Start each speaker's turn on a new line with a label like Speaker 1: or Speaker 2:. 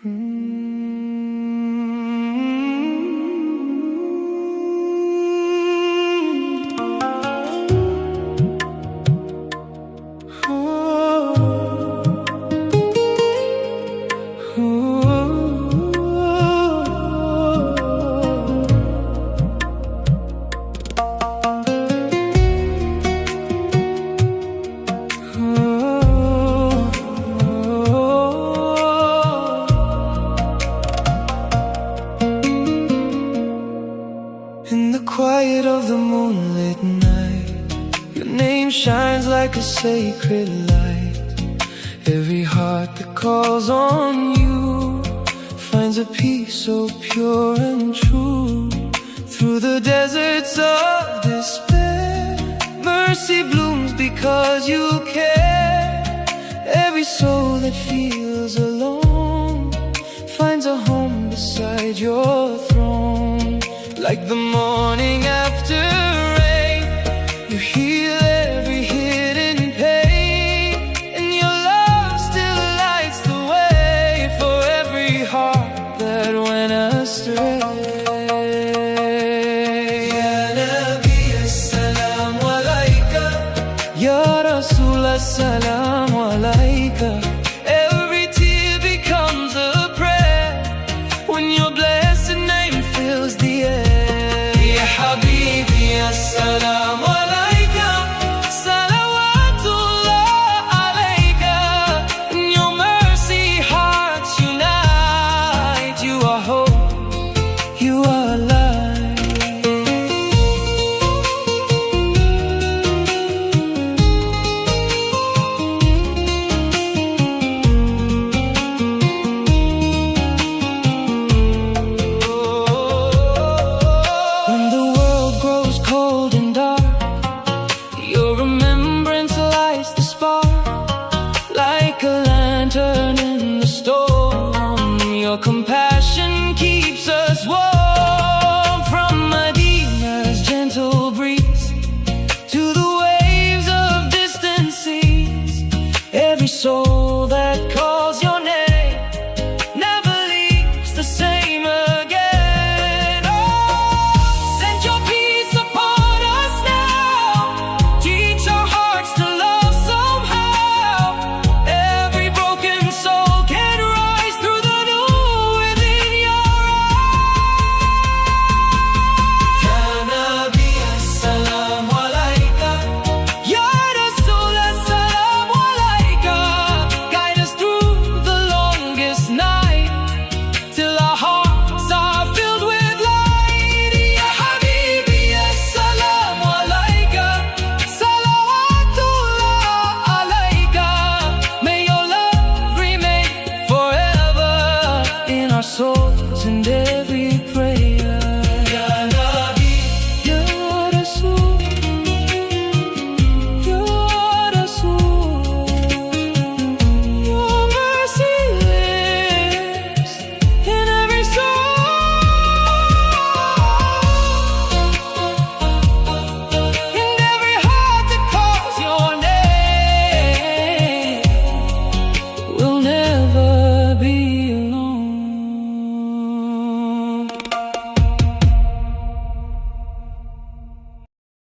Speaker 1: In the quiet of the moonlit night, your name shines like a sacred light. Every heart that calls on you finds a peace so pure and true. Through the deserts of despair, mercy blooms because you care. Every soul that feels alone finds a home beside your throne. Like the morning